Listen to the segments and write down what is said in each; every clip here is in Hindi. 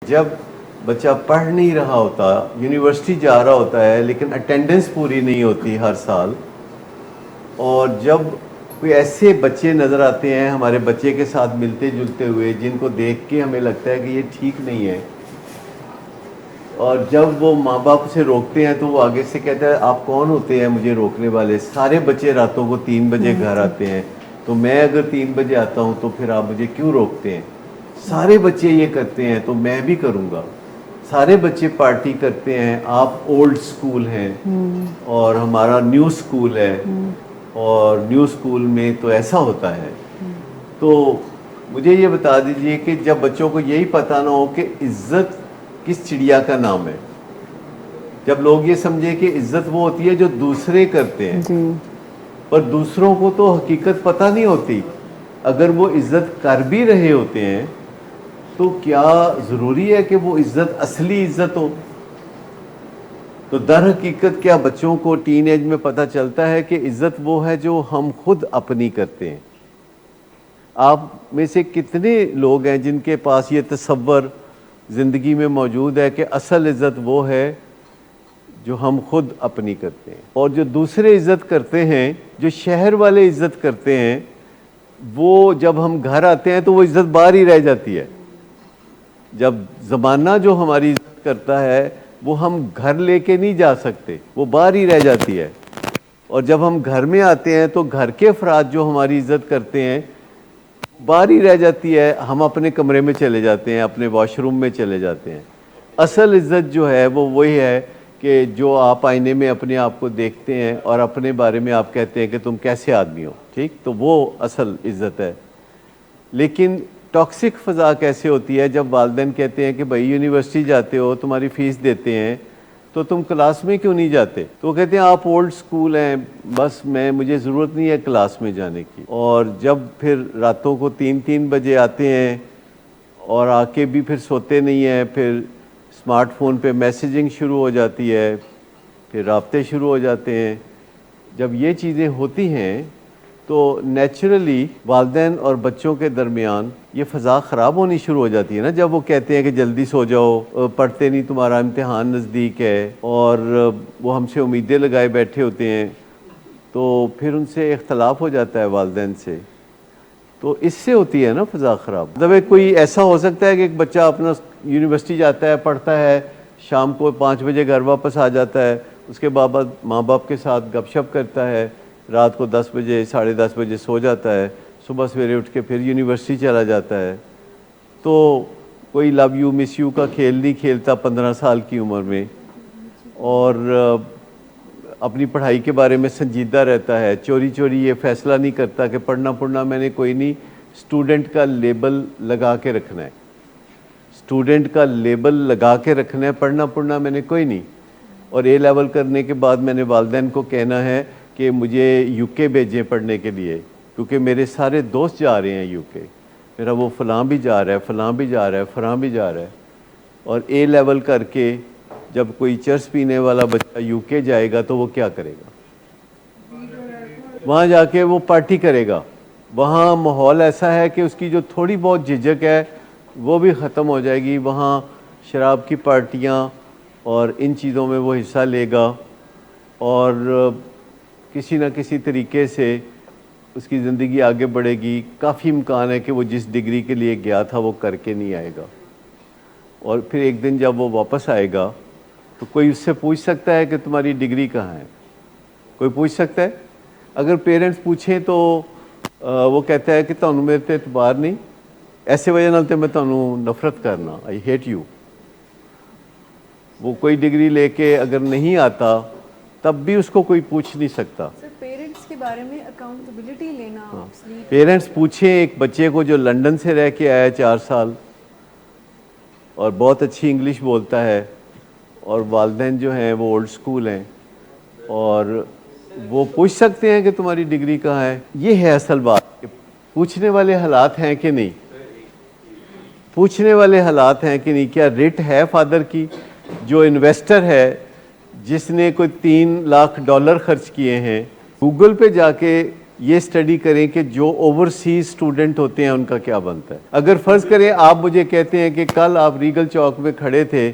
जब बच्चा पढ़ नहीं रहा होता, यूनिवर्सिटी जा रहा होता है लेकिन अटेंडेंस पूरी नहीं होती हर साल, और जब कोई ऐसे बच्चे नज़र आते हैं हमारे बच्चे के साथ मिलते जुलते हुए जिनको देख के हमें लगता है कि ये ठीक नहीं है, और जब वो माँ बाप से रोकते हैं तो वो आगे से कहता है आप कौन होते हैं मुझे रोकने वाले, सारे बच्चे रातों को 3 बजे घर आते हैं, तो मैं अगर 3 बजे आता हूँ तो फिर आप मुझे क्यों रोकते हैं। सारे बच्चे ये करते हैं तो मैं भी करूँगा। सारे बच्चे पार्टी करते हैं, आप ओल्ड स्कूल हैं और हमारा न्यू स्कूल है, और न्यू स्कूल में तो ऐसा होता है। तो मुझे ये बता दीजिए कि जब बच्चों को यही पता ना हो कि इज्जत किस चिड़िया का नाम है, जब लोग ये समझे कि इज्जत वो होती है जो दूसरे करते हैं, पर दूसरों को तो हकीकत पता नहीं होती, अगर वो इज्जत कर भी रहे होते हैं तो क्या ज़रूरी है कि वो इज्जत असली इज्जत हो। तो दर हकीकत क्या बच्चों को टीन एज में पता चलता है कि इज्जत वो है जो हम खुद अपनी करते हैं। आप में से कितने लोग हैं जिनके पास ये तसव्वुर ज़िंदगी में मौजूद है कि असल इज़्ज़त वो है जो हम खुद अपनी करते हैं, और जो दूसरे इज़्ज़त करते हैं, जो शहर वाले इज़्ज़त करते हैं, वो जब हम घर आते हैं तो वो इज़्ज़त बाहर ही रह जाती है। जब ज़माना जो हमारी इज़्ज़त करता है वो हम घर लेके नहीं जा सकते, वो बाहर ही रह जाती है। और जब हम घर में आते हैं तो घर के अफराद जो हमारी इज़्ज़त करते हैं बाहर ही रह जाती है, हम अपने कमरे में चले जाते हैं, अपने वॉशरूम में चले जाते हैं। असल इज़्ज़त जो है वो वही है कि जो आप आईने में अपने आप को देखते हैं और अपने बारे में आप कहते हैं कि तुम कैसे आदमी हो, ठीक, तो वो असल इज़्ज़त है। लेकिन टॉक्सिक फ़ज़ा कैसे होती है जब वालिदैन कहते हैं कि भाई यूनिवर्सिटी जाते हो, तुम्हारी फ़ीस देते हैं, तो तुम क्लास में क्यों नहीं जाते। तो वो कहते हैं आप ओल्ड स्कूल हैं, बस मुझे ज़रूरत नहीं है क्लास में जाने की। और जब फिर रातों को 3-3 बजे आते हैं और आके भी फिर सोते नहीं हैं, फिर स्मार्टफोन पे मैसेजिंग शुरू हो जाती है, फिर राब्ते शुरू हो जाते हैं। जब ये चीज़ें होती हैं तो नेचुरली वालिदैन और बच्चों के दरमियान ये फ़ज़ा ख़राब होनी शुरू हो जाती है ना। जब वो कहते हैं कि जल्दी सो जाओ, पढ़ते नहीं, तुम्हारा इम्तिहान नज़दीक है, और वो हमसे उम्मीदें लगाए बैठे होते हैं, तो फिर उनसे इख्तलाफ हो जाता है वालिदैन से, तो इससे होती है ना फ़ज़ा ख़राब। मतलब कोई ऐसा हो सकता है कि एक बच्चा अपना यूनिवर्सिटी जाता है, पढ़ता है, शाम को 5 बजे घर वापस आ जाता है, उसके बाद माँ बाप के साथ गपशप करता है, रात को 10 बजे 10:30 बजे सो जाता है, सुबह सवेरे उठ के फिर यूनिवर्सिटी चला जाता है। तो कोई लव यू मिस यू का खेल नहीं खेलता 15 साल की उम्र में, और अपनी पढ़ाई के बारे में संजीदा रहता है, चोरी चोरी ये फ़ैसला नहीं करता कि पढ़ना मैंने कोई नहीं, स्टूडेंट का लेबल लगा के रखना है, स्टूडेंट का लेबल लगा के रखना है, पढ़ना मैंने कोई नहीं। और ए लेवल करने के बाद मैंने वालिदैन को कहना है कि मुझे यूके भेजें पढ़ने के लिए, क्योंकि मेरे सारे दोस्त जा रहे हैं यूके, मेरा वो फ़लाँ भी जा रहा है, फ़लाँ भी जा रहा है, फ़लाँ भी जा रहा है। और ए लेवल करके जब कोई चर्स पीने वाला बच्चा यूके जाएगा तो वो क्या करेगा, वहाँ जाके वो पार्टी करेगा। वहाँ माहौल ऐसा है कि उसकी जो थोड़ी बहुत झिझक है वो भी ख़त्म हो जाएगी। वहाँ शराब की पार्टियाँ और इन चीज़ों में वो हिस्सा लेगा, और किसी न किसी तरीके से उसकी ज़िंदगी आगे बढ़ेगी। काफ़ी इम्कान है कि वो जिस डिग्री के लिए गया था वो करके नहीं आएगा, और फिर एक दिन जब वो वापस आएगा तो कोई उससे पूछ सकता है कि तुम्हारी डिग्री कहाँ है, कोई पूछ सकता है। अगर पेरेंट्स पूछें तो वो कहता है कि तुहानू मेरे ते एतबार नहीं, ऐसे वजह नाल ते मैं तुहानू नफरत करना, आई हेट यू। वो कोई डिग्री लेके अगर नहीं आता तब भी उसको कोई पूछ नहीं सकता। पेरेंट्स के बारे में अकाउंटेबिलिटी लेना। पेरेंट्स पूछें एक बच्चे को जो लंदन से रह के आया 4 साल और बहुत अच्छी इंग्लिश बोलता है, और वालिदैन जो हैं वो ओल्ड स्कूल हैं, और वो पूछ सकते हैं कि तुम्हारी डिग्री कहाँ है। ये है असल बात कि पूछने वाले हालात हैं कि नहीं, पूछने वाले हालात हैं कि नहीं। क्या रिट है फादर की, जो इन्वेस्टर है जिसने कोई $3 लाख खर्च किए हैं, गूगल पे जाके ये स्टडी करें कि जो ओवरसीज स्टूडेंट होते हैं उनका क्या बनता है। अगर फ़र्ज़ करें आप मुझे कहते हैं कि कल आप रीगल चौक में खड़े थे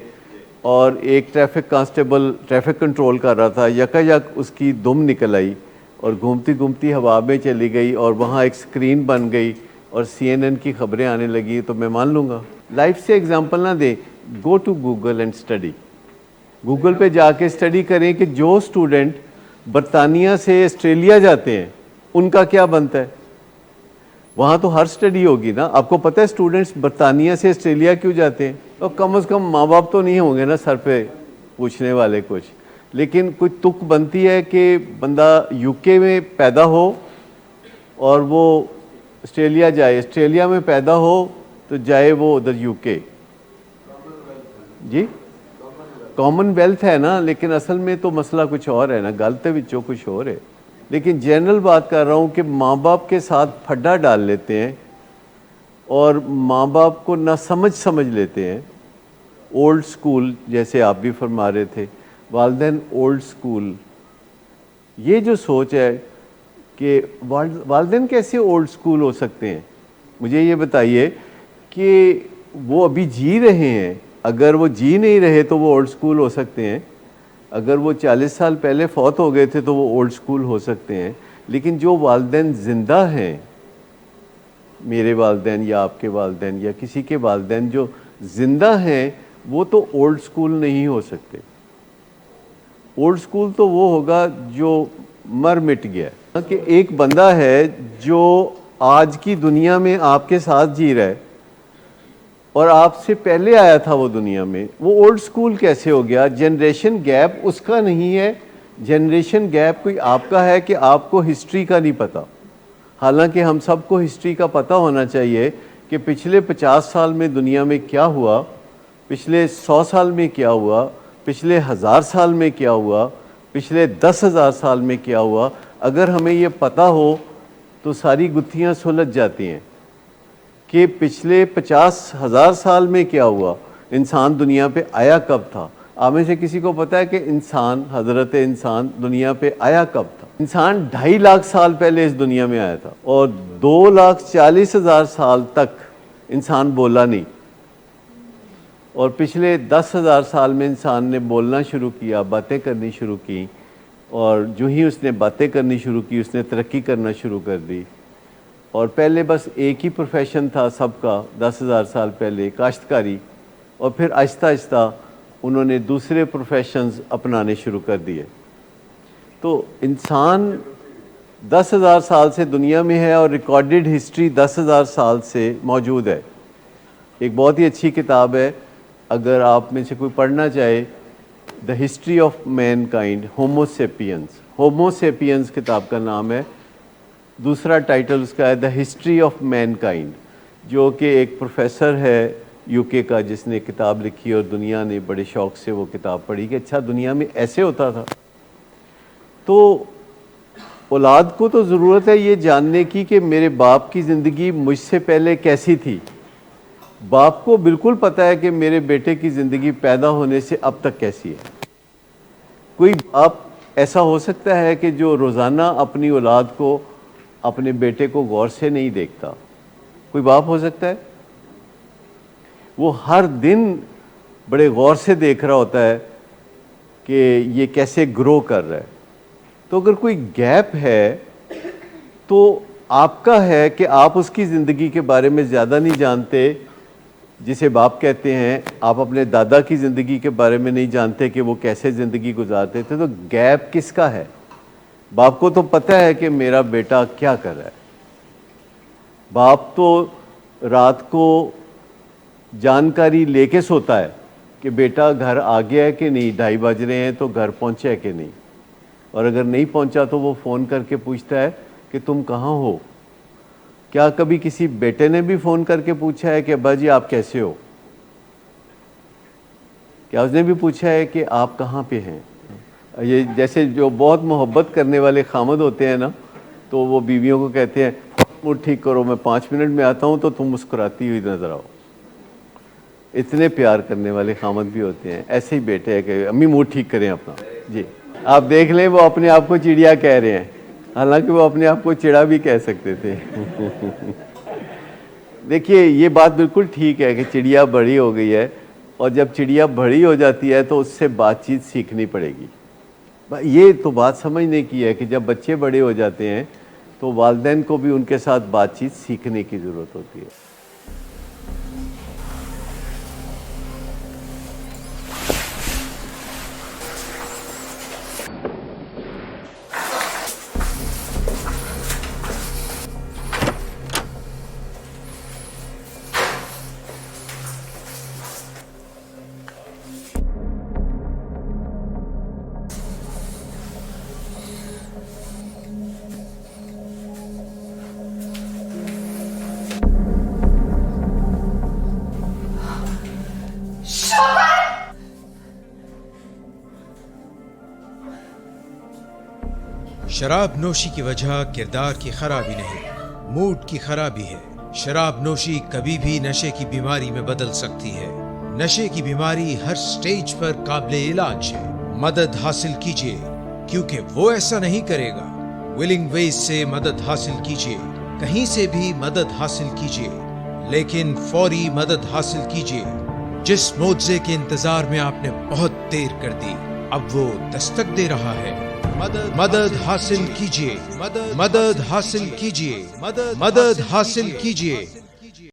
और एक ट्रैफिक कांस्टेबल ट्रैफिक कंट्रोल कर रहा था, यकायक उसकी दुम निकल आई और घूमती घूमती हवा में चली गई और वहाँ एक स्क्रीन बन गई और CNN की खबरें आने लगी, तो मैं मान लूँगा। लाइफ से एग्जांपल ना दें, go to Google and study. Google पे जाके स्टडी करें कि जो स्टूडेंट बरतानिया से ऑस्ट्रेलिया जाते हैं उनका क्या बनता है। वहाँ तो हर स्टडी होगी ना। आपको पता है स्टूडेंट्स बरतानिया से ऑस्ट्रेलिया क्यों जाते हैं? तो कम से कम माँ बाप तो नहीं होंगे ना सर पे पूछने वाले कुछ, लेकिन कुछ तुक बनती है कि बंदा UK में पैदा हो और वो ऑस्ट्रेलिया जाए, ऑस्ट्रेलिया में पैदा हो तो जाए वो उधर UK। जी कॉमनवेल्थ है ना, लेकिन असल में तो मसला कुछ और है ना, गलत विचों कुछ और है। लेकिन जनरल बात कर रहा हूँ कि माँ बाप के साथ फड्डा डाल लेते हैं और माँ बाप को ना समझ लेते हैं। ओल्ड स्कूल जैसे आप भी फरमा रहे थे, वालदैन ओल्ड स्कूल, ये जो सोच है कि वालदैन कैसे ओल्ड स्कूल हो सकते हैं। मुझे ये बताइए कि वो अभी जी रहे हैं, अगर वो जी नहीं रहे तो वो ओल्ड स्कूल हो सकते हैं। अगर वो 40 साल पहले फौत हो गए थे तो वो ओल्ड स्कूल हो सकते हैं। लेकिन जो वालदैन ज़िंदा हैं, मेरे वालदैन या आपके वालदैन या किसी के वालदैन जो ज़िंदा हैं, वो तो ओल्ड स्कूल नहीं हो सकते। ओल्ड स्कूल तो वो होगा जो मर मिट गया। कि एक बंदा है जो आज की दुनिया में आपके साथ जी रहा है और आपसे पहले आया था वो दुनिया में, वो ओल्ड स्कूल कैसे हो गया? जनरेशन गैप उसका नहीं है, जनरेशन गैप कोई आपका है कि आपको हिस्ट्री का नहीं पता। हालांकि हम सबको हिस्ट्री का पता होना चाहिए कि पिछले 50 साल में दुनिया में क्या हुआ, पिछले 100 साल में क्या हुआ, पिछले 1000 साल में क्या हुआ, पिछले 10,000 साल में क्या हुआ। अगर हमें ये पता हो तो सारी गुत्थियाँ सुलझ जाती हैं कि पिछले 50,000 साल में क्या हुआ, इंसान दुनिया पे आया कब था। आप में से किसी को पता है कि इंसान, हजरत इंसान दुनिया पे आया कब था? इंसान 2.5 लाख साल पहले इस दुनिया में आया था और 2,40,000 साल तक इंसान बोला नहीं, और पिछले 10,000 साल में इंसान ने बोलना शुरू किया, बातें करनी शुरू की, और जो ही उसने बातें करनी शुरू की उसने तरक्की करना शुरू कर दी। और पहले बस एक ही प्रोफेशन था सबका 10,000 साल पहले, काश्तकारी, और फिर आहिस्ता आहिस्ता उन्होंने दूसरे प्रोफेशंस अपनाने शुरू कर दिए। तो इंसान 10,000 साल से दुनिया में है और रिकॉर्डेड हिस्ट्री 10,000 साल से मौजूद है। एक बहुत ही अच्छी किताब है, अगर आप में से कोई पढ़ना चाहे, the history of Mankind, homo sapiens. Homo sapiens किताब का नाम है। दूसरा टाइटल उसका है द हिस्ट्री ऑफ मैनकाइंड, जो कि एक प्रोफेसर है UK का जिसने किताब लिखी और दुनिया ने बड़े शौक़ से वो किताब पढ़ी कि अच्छा दुनिया में ऐसे होता था। तो औलाद को तो ज़रूरत है ये जानने की कि मेरे बाप की ज़िंदगी मुझसे पहले कैसी थी। बाप को बिल्कुल पता है कि मेरे बेटे की ज़िंदगी पैदा होने से अब तक कैसी है। कोई बाप ऐसा हो सकता है कि जो रोज़ाना अपनी औलाद को, अपने बेटे को गौर से नहीं देखता? कोई बाप हो सकता है? वो हर दिन बड़े गौर से देख रहा होता है कि ये कैसे ग्रो कर रहा है। तो अगर कोई गैप है तो आपका है कि आप उसकी ज़िंदगी के बारे में ज़्यादा नहीं जानते, जिसे बाप कहते हैं। आप अपने दादा की ज़िंदगी के बारे में नहीं जानते कि वो कैसे ज़िंदगी गुजारते थे। तो गैप किसका है? बाप को तो पता है कि मेरा बेटा क्या कर रहा है। बाप तो रात को जानकारी लेके सोता है कि बेटा घर आ गया है कि नहीं, 2:30 बज रहे हैं तो घर पहुंचा है कि नहीं, और अगर नहीं पहुंचा तो वो फ़ोन करके पूछता है कि तुम कहाँ हो। क्या कभी किसी बेटे ने भी फ़ोन करके पूछा है कि अब्बा जी आप कैसे हो? क्या उसने भी पूछा है कि आप कहाँ पे हैं? ये जैसे जो बहुत मोहब्बत करने वाले खामद होते हैं ना, तो वो बीवियों को कहते हैं मूड ठीक करो, मैं 5 मिनट में आता हूँ तो तुम मुस्कुराती हुई नजर आओ। इतने प्यार करने वाले खामद भी होते हैं। ऐसे ही बेटे हैं कि अम्मी मूड ठीक करें अपना। जी आप देख लें, वो अपने आप को चिड़िया कह रहे हैं। हालांकि वो अपने आप को चिड़ा भी कह सकते थे। देखिए ये बात बिल्कुल ठीक है कि चिड़िया बड़ी हो गई है, और जब चिड़िया बड़ी हो जाती है तो उससे बातचीत सीखनी पड़ेगी। ये तो बात समझने की है कि जब बच्चे बड़े हो जाते हैं तो वालिदैन को भी उनके साथ बातचीत सीखने की ज़रूरत होती है। शराब नोशी की वजह किरदार की खराबी नहीं, मूड की खराबी है। शराब नोशी कभी भी नशे की बीमारी में बदल सकती है। नशे की बीमारी हर स्टेज पर काबिले इलाज है। मदद हासिल कीजिए, क्योंकि वो ऐसा नहीं करेगा। विलिंग वेज से मदद हासिल कीजिए, कहीं से भी मदद हासिल कीजिए, लेकिन फौरी मदद हासिल कीजिए। जिस मोज़े के इंतजार में आपने बहुत देर कर दी, अब वो दस्तक दे रहा है। मदद हासिल कीजिए, मदद हासिल कीजिए, मदद हासिल कीजिए।